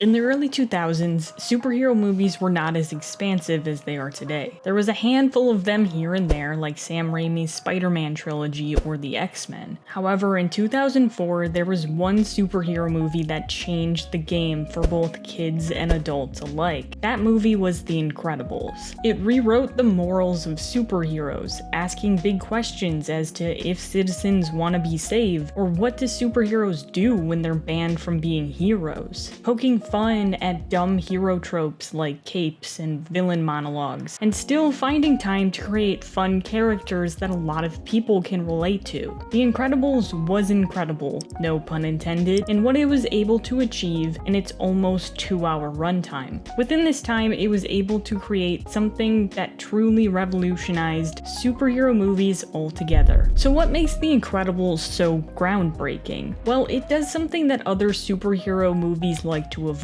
In the early 2000s, superhero movies were not as expansive as they are today. There was a handful of them here and there, like Sam Raimi's Spider-Man trilogy or the X-Men. However, in 2004, there was one superhero movie that changed the game for both kids and adults alike. That movie was The Incredibles. It rewrote the morals of superheroes, asking big questions as to if citizens want to be saved, or what do superheroes do when they're banned from being heroes. Poking fun at dumb hero tropes like capes and villain monologues, and still finding time to create fun characters that a lot of people can relate to. The Incredibles was incredible, no pun intended, in what it was able to achieve in its almost 2-hour runtime. Within this time, it was able to create something that truly revolutionized superhero movies altogether. So what makes The Incredibles so groundbreaking? Well, it does something that other superhero movies like to avoid.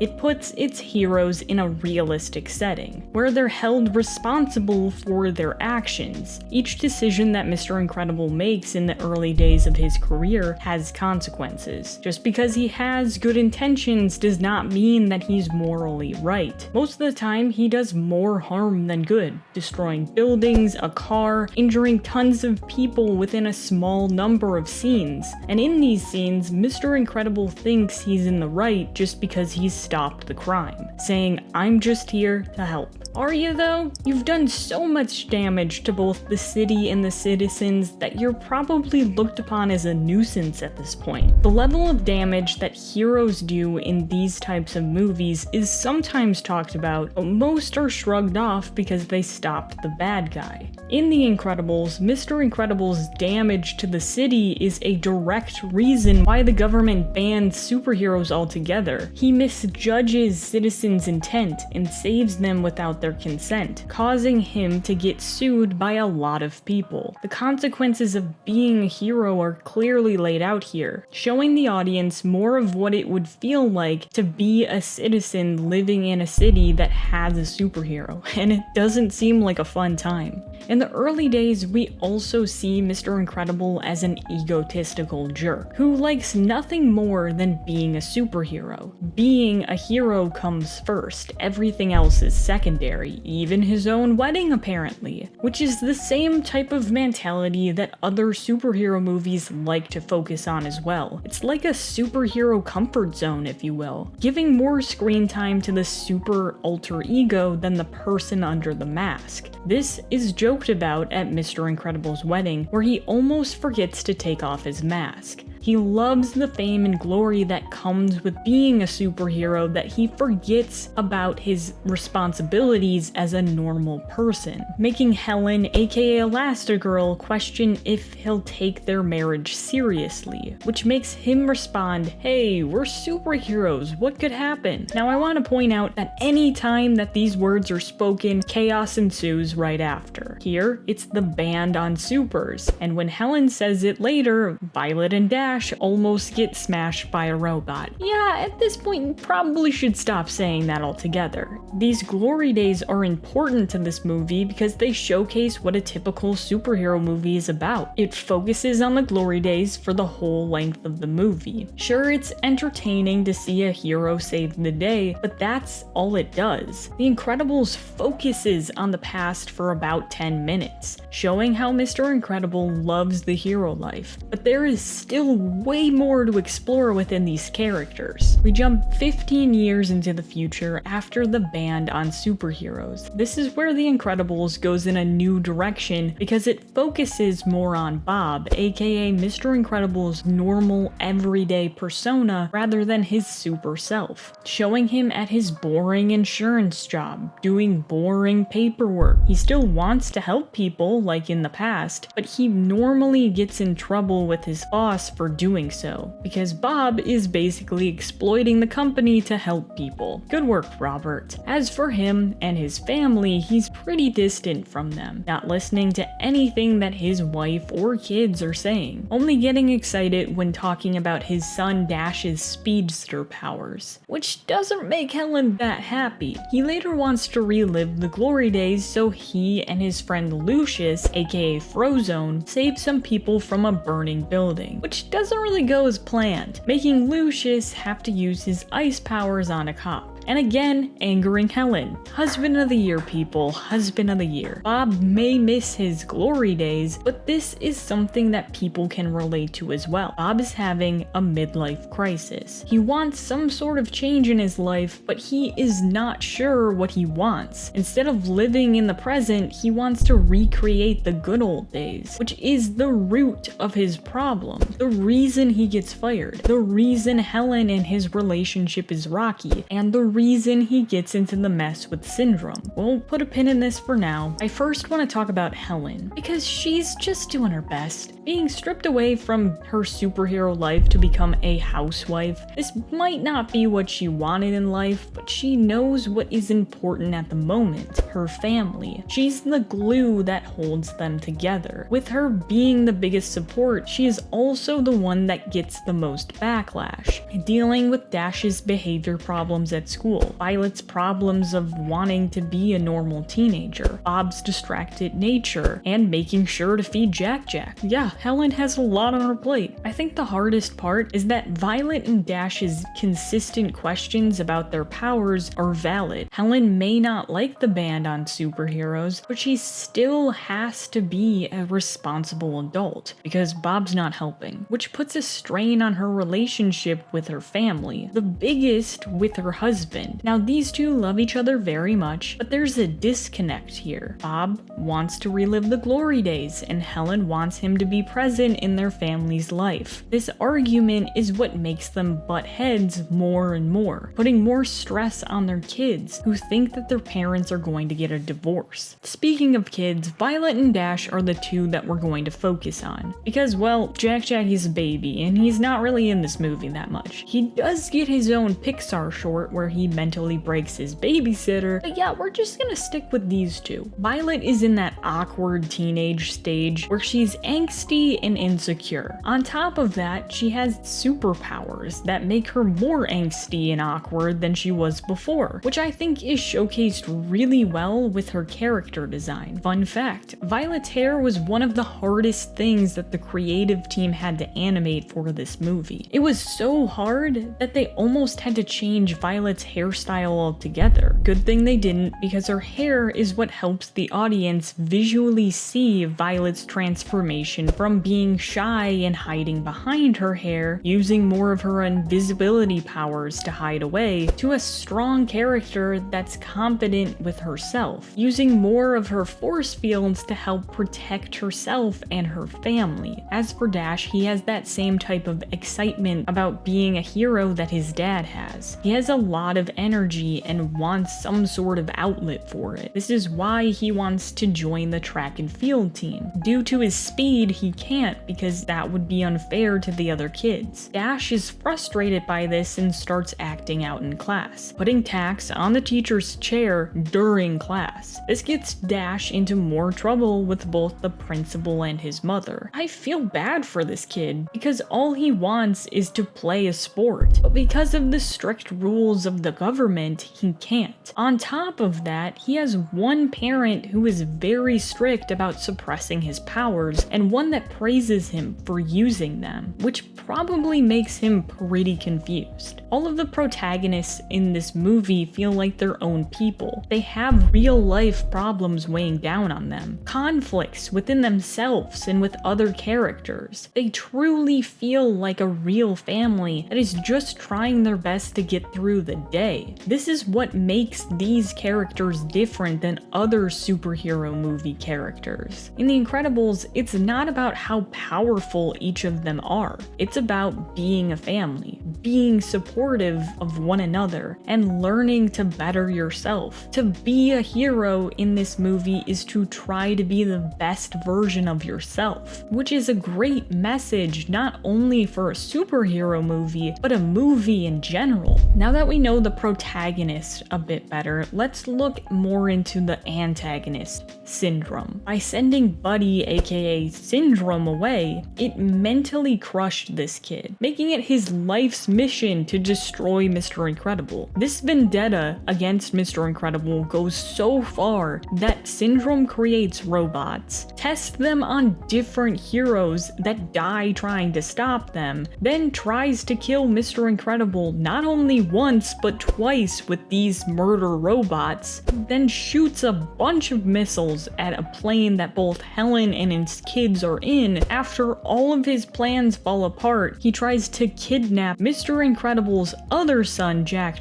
It puts its heroes in a realistic setting, where they're held responsible for their actions. Each decision that Mr. Incredible makes in the early days of his career has consequences. Just because he has good intentions does not mean that he's morally right. Most of the time, he does more harm than good, destroying buildings, a car, injuring tons of people within a small number of scenes. And in these scenes, Mr. Incredible thinks he's in the right just because he's stopped the crime, saying, "I'm just here to help." Are you though? You've done so much damage to both the city and the citizens that you're probably looked upon as a nuisance at this point. The level of damage that heroes do in these types of movies is sometimes talked about, but most are shrugged off because they stopped the bad guy. In The Incredibles, Mr. Incredible's damage to the city is a direct reason why the government banned superheroes altogether. He misjudges citizens' intent and saves them without their consent, causing him to get sued by a lot of people. The consequences of being a hero are clearly laid out here, showing the audience more of what it would feel like to be a citizen living in a city that has a superhero, and it doesn't seem like a fun time. In the early days, we also see Mr. Incredible as an egotistical jerk, who likes nothing more than being a superhero. Being a hero comes first, everything else is secondary, even his own wedding apparently, which is the same type of mentality that other superhero movies like to focus on as well. It's like a superhero comfort zone, if you will, giving more screen time to the super alter ego than the person under the mask. This is joked about at Mr. Incredible's wedding, where he almost forgets to take off his mask. He loves the fame and glory that comes with being a superhero that he forgets about his responsibilities as a normal person, making Helen, aka Elastigirl, question if he'll take their marriage seriously, which makes him respond, "Hey, we're superheroes, what could happen?" Now I want to point out that any time that these words are spoken, chaos ensues right after. Here, it's the band on supers, and when Helen says it later, Violet and Dash almost get smashed by a robot. Yeah, at this point you probably should stop saying that altogether. These glory days are important to this movie because they showcase what a typical superhero movie is about. It focuses on the glory days for the whole length of the movie. Sure, it's entertaining to see a hero save the day, but that's all it does. The Incredibles focuses on the past for about 10 minutes, showing how Mr. Incredible loves the hero life, but there is still way more to explore within these characters. We jump 15 years into the future after the ban on superheroes. This is where The Incredibles goes in a new direction because it focuses more on Bob, aka Mr. Incredible's normal, everyday persona rather than his super self, showing him at his boring insurance job, doing boring paperwork. He still wants to help people like in the past, but he normally gets in trouble with his boss for doing so, because Bob is basically exploiting the company to help people. Good work, Robert. As for him and his family, he's pretty distant from them, not listening to anything that his wife or kids are saying, only getting excited when talking about his son Dash's speedster powers, which doesn't make Helen that happy. He later wants to relive the glory days so he and his friend Lucius, aka Frozone, save some people from a burning building, which doesn't really go as planned, making Lucius have to use his ice powers on a cop. And again, angering Helen. Husband of the year, people. Husband of the year. Bob may miss his glory days, but this is something that people can relate to as well. Bob is having a midlife crisis. He wants some sort of change in his life, but he is not sure what he wants. Instead of living in the present, he wants to recreate the good old days, which is the root of his problem. The reason he gets fired. The reason Helen and his relationship is rocky. And the reason he gets into the mess with Syndrome. We'll put a pin in this for now. I first want to talk about Helen, because she's just doing her best. Being stripped away from her superhero life to become a housewife, this might not be what she wanted in life, but she knows what is important at the moment, her family. She's the glue that holds them together. With her being the biggest support, she is also the one that gets the most backlash, dealing with Dash's behavior problems at school, Violet's problems of wanting to be a normal teenager, Bob's distracted nature, and making sure to feed Jack. Yeah, Helen has a lot on her plate. I think the hardest part is that Violet and Dash's consistent questions about their powers are valid. Helen may not like the ban on superheroes, but she still has to be a responsible adult, because Bob's not helping, which puts a strain on her relationship with her family, the biggest with her husband. Now, these two love each other very much, but there's a disconnect here. Bob wants to relive the glory days, and Helen wants him to be present in their family's life. This argument is what makes them butt heads more and more, putting more stress on their kids, who think that their parents are going to get a divorce. Speaking of kids, Violet and Dash are the two that we're going to focus on, because, well, Jack is a baby, and he's not really in this movie that much. He does get his own Pixar short where he mentally breaks his babysitter, but yeah, we're just gonna stick with these two. Violet is in that awkward teenage stage where she's angsty and insecure. On top of that, she has superpowers that make her more angsty and awkward than she was before, which I think is showcased really well with her character design. Fun fact, Violet's hair was one of the hardest things that the creative team had to animate for this movie. It was so hard that they almost had to change Violet's hairstyle altogether. Good thing they didn't, because her hair is what helps the audience visually see Violet's transformation from being shy and hiding behind her hair, using more of her invisibility powers to hide away, to a strong character that's confident with herself, using more of her force fields to help protect herself and her family. As for Dash, he has that same type of excitement about being a hero that his dad has. He has a lot of energy and wants some sort of outlet for it. This is why he wants to join the track and field team. Due to his speed, he can't, because that would be unfair to the other kids. Dash is frustrated by this and starts acting out in class, putting tacks on the teacher's chair during class. This gets Dash into more trouble with both the principal and his mother. I feel bad for this kid, because all he wants is to play a sport, but because of the strict rules of the government, he can't. On top of that, he has one parent who is very strict about suppressing his powers, and one that praises him for using them, which probably makes him pretty confused. All of the protagonists in this movie feel like their own people. They have real life problems weighing down on them, conflicts within themselves and with other characters. They truly feel like a real family that is just trying their best to get through the day. This is what makes these characters different than other superhero movie characters. In The Incredibles, it's not about how powerful each of them are. It's about being a family, being supportive of one another, and learning to better yourself. To be a hero in this movie is to try to be the best version of yourself, which is a great message not only for a superhero movie, but a movie in general. Now that we know the protagonist a bit better, let's look more into the antagonist, Syndrome. By sending Buddy, aka Syndrome, away, it mentally crushed this kid, making it his life's Jack's mission to destroy Mr. Incredible. This vendetta against Mr. Incredible goes so far that Syndrome creates robots, tests them on different heroes that die trying to stop them, then tries to kill Mr. Incredible not only once but twice with these murder robots, then shoots a bunch of missiles at a plane that both Helen and his kids are in. After all of his plans fall apart, he tries to kidnap Mr. Incredible's other son, Jack.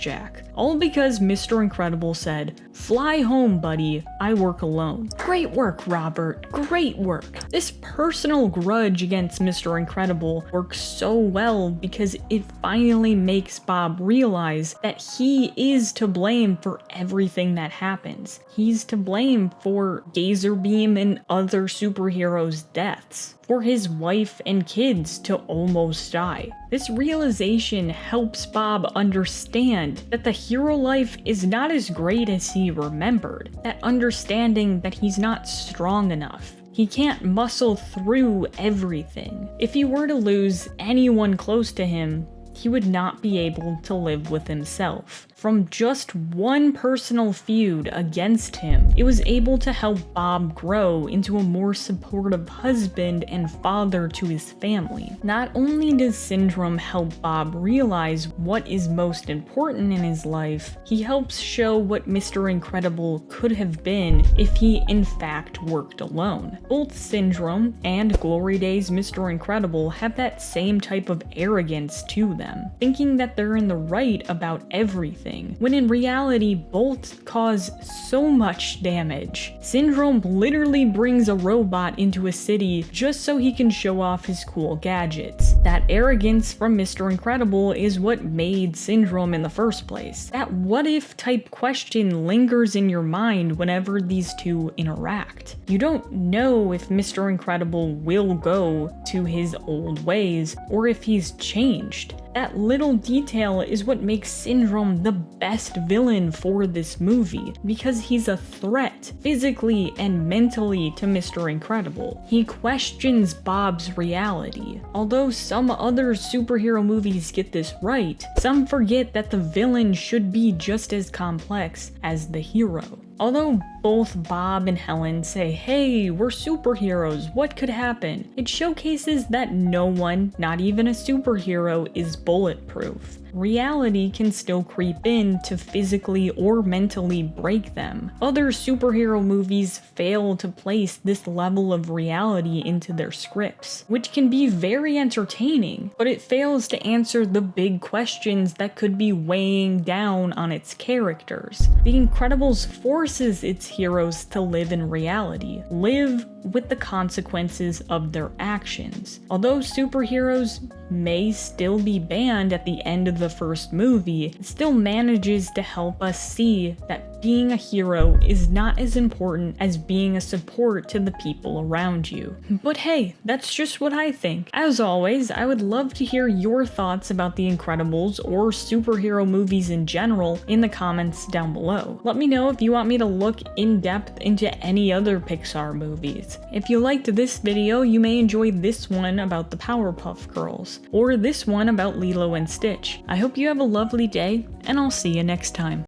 All because Mr. Incredible said, "Fly home, buddy, I work alone." Great work, Robert, great work. This personal grudge against Mr. Incredible works so well because it finally makes Bob realize that he is to blame for everything that happens. He's to blame for Gazerbeam and other superheroes' deaths, for his wife and kids to almost die. This realization helps Bob understand that the hero life is not as great as he remembered, that understanding that he's not strong enough. He can't muscle through everything. If he were to lose anyone close to him, he would not be able to live with himself. From just one personal feud against him, it was able to help Bob grow into a more supportive husband and father to his family. Not only does Syndrome help Bob realize what is most important in his life, he helps show what Mr. Incredible could have been if he in fact worked alone. Both Syndrome and Glory Days Mr. Incredible have that same type of arrogance to them, thinking that they're in the right about everything, when in reality both cause so much damage. Syndrome literally brings a robot into a city just so he can show off his cool gadgets. That arrogance from Mr. Incredible is what made Syndrome in the first place. That what if type question lingers in your mind whenever these two interact. You don't know if Mr. Incredible will go to his old ways or if he's changed. That little detail is what makes Syndrome the best villain for this movie, because he's a threat, physically and mentally, to Mr. Incredible. He questions Bob's reality. Although some other superhero movies get this right, some forget that the villain should be just as complex as the hero. Although both Bob and Helen say, "Hey, we're superheroes, what could happen?" it showcases that no one, not even a superhero, is bulletproof. Reality can still creep in to physically or mentally break them. Other superhero movies fail to place this level of reality into their scripts, which can be very entertaining, but it fails to answer the big questions that could be weighing down on its characters. The Incredibles forces its heroes to live in reality, live with the consequences of their actions. Although superheroes may still be banned at the end of the first movie, it still manages to help us see that being a hero is not as important as being a support to the people around you. But hey, that's just what I think. As always, I would love to hear your thoughts about The Incredibles or superhero movies in general in the comments down below. Let me know if you want me to look in depth into any other Pixar movies. If you liked this video, you may enjoy this one about the Powerpuff Girls, or this one about Lilo and Stitch. I hope you have a lovely day, and I'll see you next time.